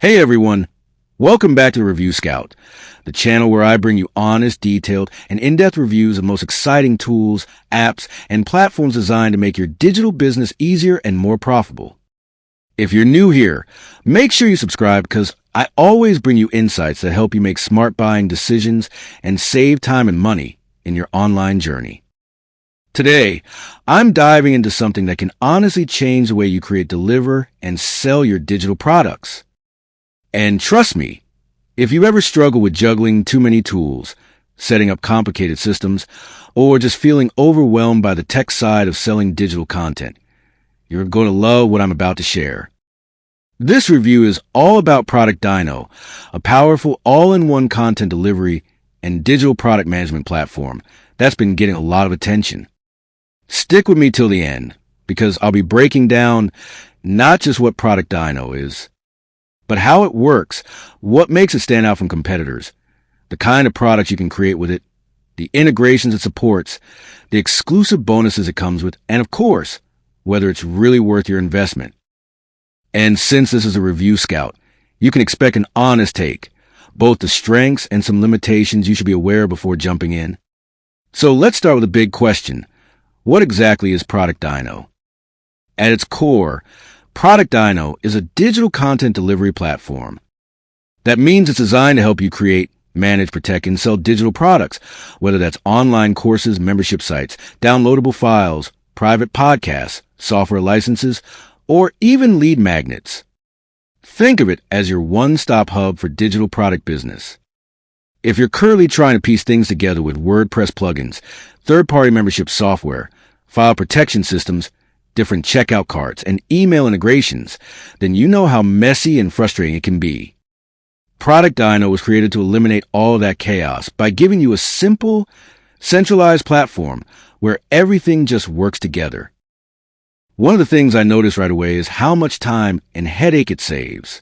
Hey everyone, welcome back to Review Scout, the channel where I bring you honest, detailed, and in-depth reviews of the most exciting tools, apps, and platforms designed to make your digital business easier and more profitable. If you're new here, make sure you subscribe because I always bring you insights that help you make smart buying decisions and save time and money in your online journey. Today, I'm diving into something that can honestly change the way you create, deliver, and sell your digital products. And trust me, if you ever struggle with juggling too many tools, setting up complicated systems, or just feeling overwhelmed by the tech side of selling digital content, you're going to love what I'm about to share. This review is all about ProductDyno, a powerful all-in-one content delivery and digital product management platform that's been getting a lot of attention. Stick with me till the end, because I'll be breaking down not just what ProductDyno is, but how it works, what makes it stand out from competitors, the kind of products you can create with it, the integrations it supports, the exclusive bonuses it comes with, and of course, whether it's really worth your investment. And since this is a Review Scout, you can expect an honest take, both the strengths and some limitations you should be aware of before jumping in. So let's start with a big question. What exactly is ProductDyno? At its core, ProductDyno is a digital content delivery platform. That means it's designed to help you create, manage, protect, and sell digital products, whether that's online courses, membership sites, downloadable files, private podcasts, software licenses, or even lead magnets. Think of it as your one-stop hub for digital product business. If you're currently trying to piece things together with WordPress plugins, third-party membership software, file protection systems, different checkout cards, and email integrations, then you know how messy and frustrating it can be. ProductDyno was created to eliminate all of that chaos by giving you a simple, centralized platform where everything just works together. One of the things I noticed right away is how much time and headache it saves.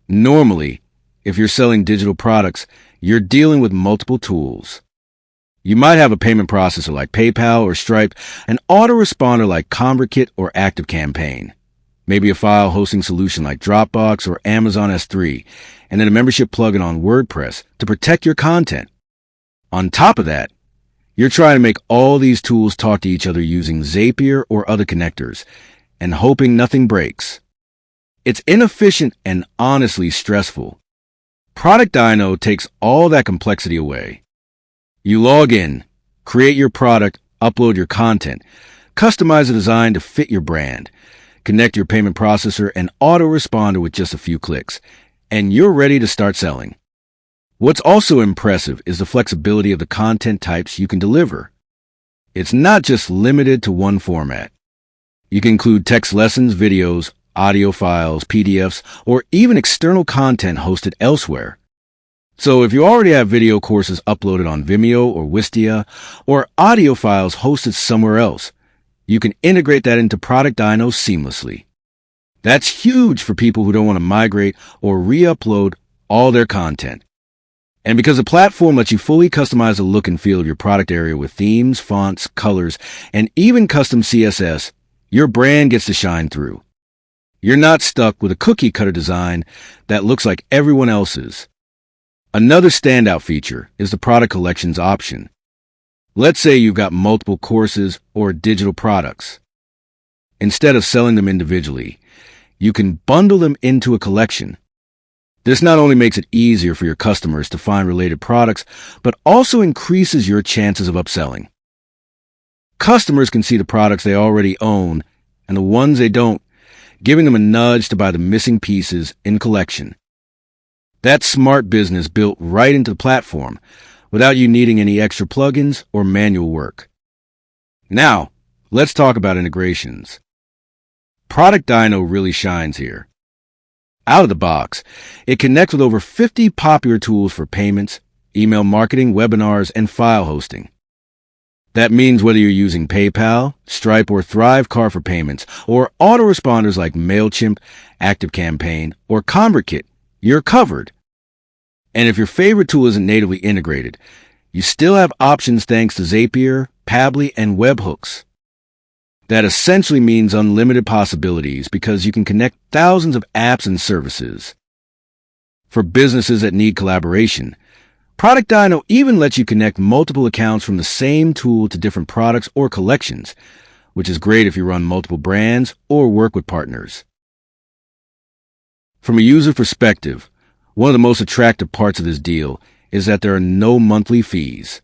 Normally, if you're selling digital products, you're dealing with multiple tools. You might have a payment processor like PayPal or Stripe, an autoresponder like ConvertKit or ActiveCampaign, maybe a file hosting solution like Dropbox or Amazon S3, and then a membership plugin on WordPress to protect your content. On top of that, you're trying to make all these tools talk to each other using Zapier or other connectors, and hoping nothing breaks. It's inefficient and honestly stressful. ProductDyno takes all that complexity away. You log in, create your product, upload your content, customize the design to fit your brand, connect your payment processor and autoresponder with just a few clicks, and you're ready to start selling. What's also impressive is the flexibility of the content types you can deliver. It's not just limited to one format. You can include text lessons, videos, audio files, PDFs, or even external content hosted elsewhere. So if you already have video courses uploaded on Vimeo or Wistia, or audio files hosted somewhere else, you can integrate that into ProductDyno seamlessly. That's huge for people who don't want to migrate or re-upload all their content. And because the platform lets you fully customize the look and feel of your product area with themes, fonts, colors, and even custom CSS, your brand gets to shine through. You're not stuck with a cookie-cutter design that looks like everyone else's. Another standout feature is the product collections option. Let's say you've got multiple courses or digital products. Instead of selling them individually, you can bundle them into a collection. This not only makes it easier for your customers to find related products, but also increases your chances of upselling. Customers can see the products they already own and the ones they don't, giving them a nudge to buy the missing pieces in collection. That's smart business built right into the platform without you needing any extra plugins or manual work. Now, let's talk about integrations. ProductDyno really shines here. Out of the box, it connects with over 50 popular tools for payments, email marketing, webinars, and file hosting. That means whether you're using PayPal, Stripe, or Thrivecart for payments, or autoresponders like MailChimp, ActiveCampaign, or ConvertKit, you're covered. And if your favorite tool isn't natively integrated, you still have options thanks to Zapier, Pabbly, and webhooks. That essentially means unlimited possibilities because you can connect thousands of apps and services. For businesses that need collaboration, ProductDyno even lets you connect multiple accounts from the same tool to different products or collections, which is great if you run multiple brands or work with partners. From a user perspective, one of the most attractive parts of this deal is that there are no monthly fees.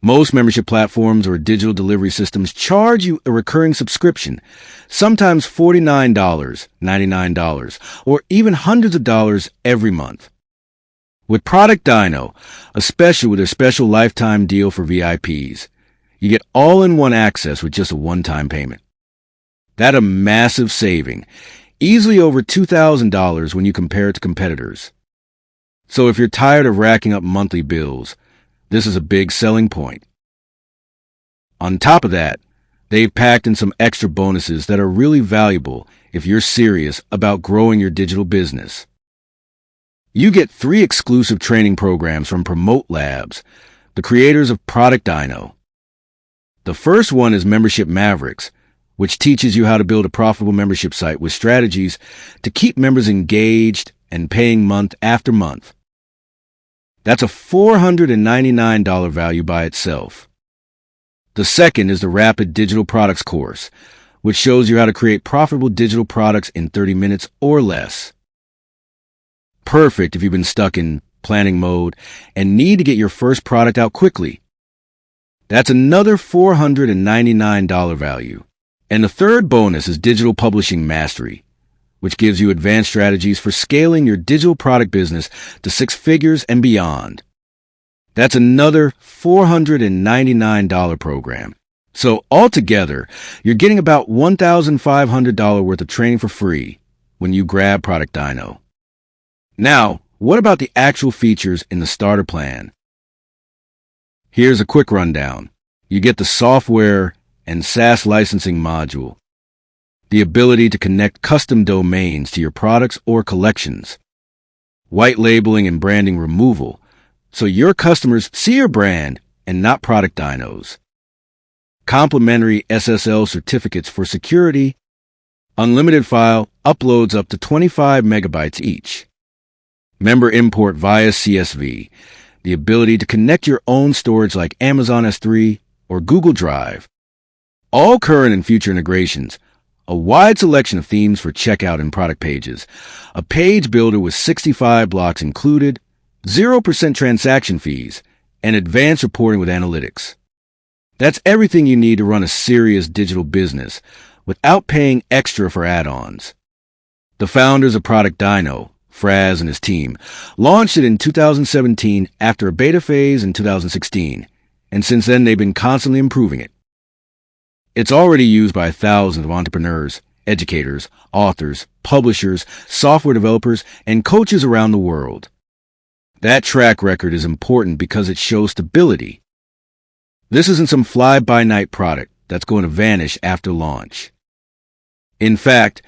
Most membership platforms or digital delivery systems charge you a recurring subscription, sometimes $49, $99, or even hundreds of dollars every month. With ProductDyno, especially with their special lifetime deal for VIPs, you get all-in-one access with just a one-time payment. That's a massive saving, easily over $2,000 when you compare it to competitors. So if you're tired of racking up monthly bills, this is a big selling point. On top of that, they've packed in some extra bonuses that are really valuable if you're serious about growing your digital business. You get 3 exclusive training programs from Promote Labs, the creators of ProductDyno. The first one is Membership Mavericks, which teaches you how to build a profitable membership site with strategies to keep members engaged and paying month after month. That's a $499 value by itself. The second is the Rapid Digital Products course, which shows you how to create profitable digital products in 30 minutes or less. Perfect if you've been stuck in planning mode and need to get your first product out quickly. That's another $499 value. And the third bonus is Digital Publishing Mastery, which gives you advanced strategies for scaling your digital product business to 6 figures and beyond. That's another $499 program. So altogether, you're getting about $1,500 worth of training for free when you grab ProductDyno. Now, what about the actual features in the starter plan? Here's a quick rundown. You get the software and SaaS licensing module, the ability to connect custom domains to your products or collections, white labeling and branding removal, so your customers see your brand and not ProductDyno's, complimentary SSL certificates for security, unlimited file uploads up to 25 megabytes each, member import via CSV, the ability to connect your own storage like Amazon S3 or Google Drive, all current and future integrations, a wide selection of themes for checkout and product pages, a page builder with 65 blocks included, 0% transaction fees, and advanced reporting with analytics. That's everything you need to run a serious digital business without paying extra for add-ons. The founders of ProductDyno, Fraz and his team, launched it in 2017 after a beta phase in 2016, and since then they've been constantly improving it. It's already used by thousands of entrepreneurs, educators, authors, publishers, software developers, and coaches around the world. That track record is important because it shows stability. This isn't some fly-by-night product that's going to vanish after launch. In fact,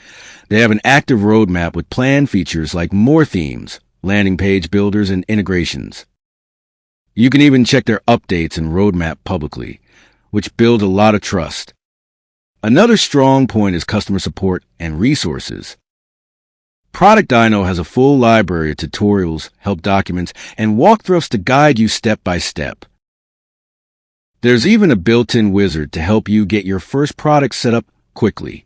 they have an active roadmap with planned features like more themes, landing page builders, and integrations. You can even check their updates and roadmap publicly, which build a lot of trust. Another strong point is customer support and resources. ProductDyno has a full library of tutorials, help documents, and walkthroughs to guide you step by step. There's even a built-in wizard to help you get your first product set up quickly.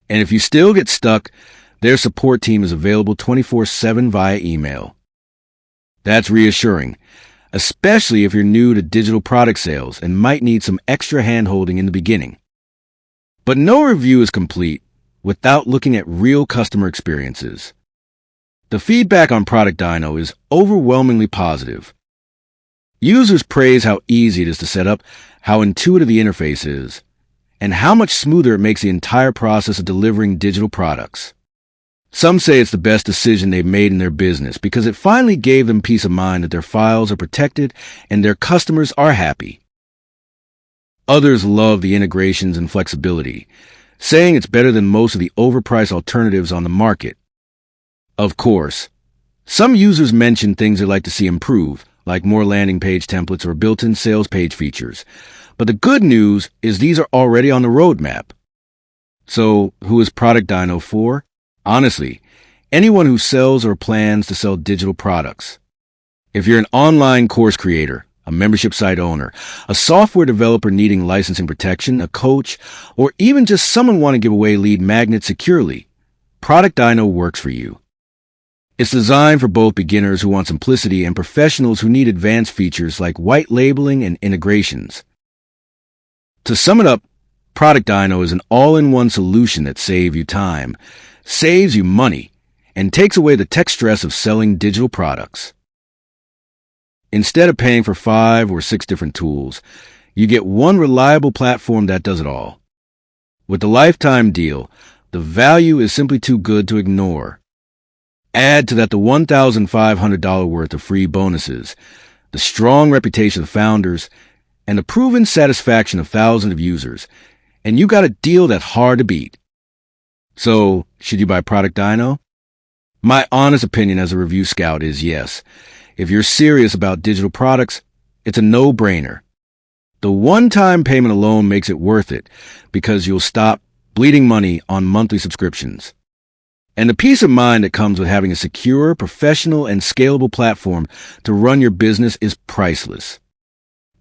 And if you still get stuck, their support team is available 24/7 via email. That's reassuring, especially if you're new to digital product sales and might need some extra hand-holding in the beginning. But no review is complete without looking at real customer experiences. The feedback on ProductDyno is overwhelmingly positive. Users praise how easy it is to set up, how intuitive the interface is, and how much smoother it makes the entire process of delivering digital products. Some say it's the best decision they've made in their business because it finally gave them peace of mind that their files are protected and their customers are happy. Others love the integrations and flexibility, saying it's better than most of the overpriced alternatives on the market. Of course, some users mention things they'd like to see improve, like more landing page templates or built-in sales page features. But the good news is these are already on the roadmap. So, who is ProductDyno for? Honestly, anyone who sells or plans to sell digital products. If you're an online course creator, a membership site owner, a software developer needing licensing protection, a coach, or even just someone wanting to give away lead magnets securely, ProductDyno works for you. It's designed for both beginners who want simplicity and professionals who need advanced features like white labeling and integrations. To sum it up, ProductDyno is an all-in-one solution that saves you time, saves you money, and takes away the tech stress of selling digital products. Instead of paying for 5 or 6 different tools, you get one reliable platform that does it all. With the lifetime deal, the value is simply too good to ignore. Add to that the $1,500 worth of free bonuses, the strong reputation of founders, and the proven satisfaction of thousands of users, and you got a deal that's hard to beat. So, should you buy ProductDyno? My honest opinion as a review scout is yes. If you're serious about digital products, it's a no-brainer. The one-time payment alone makes it worth it because you'll stop bleeding money on monthly subscriptions. And the peace of mind that comes with having a secure, professional, and scalable platform to run your business is priceless.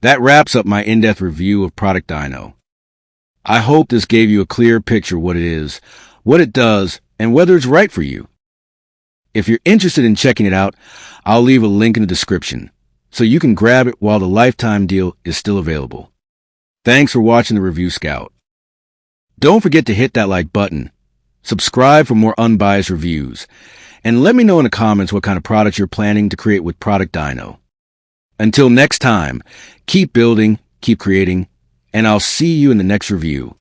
That wraps up my in-depth review of ProductDyno. I hope this gave you a clear picture of what it is, what it does, and whether it's right for you. If you're interested in checking it out, I'll leave a link in the description so you can grab it while the lifetime deal is still available. Thanks for watching the Review Scout. Don't forget to hit that like button, subscribe for more unbiased reviews, and let me know in the comments what kind of products you're planning to create with ProductDyno. Until next time, keep building, keep creating, and I'll see you in the next review.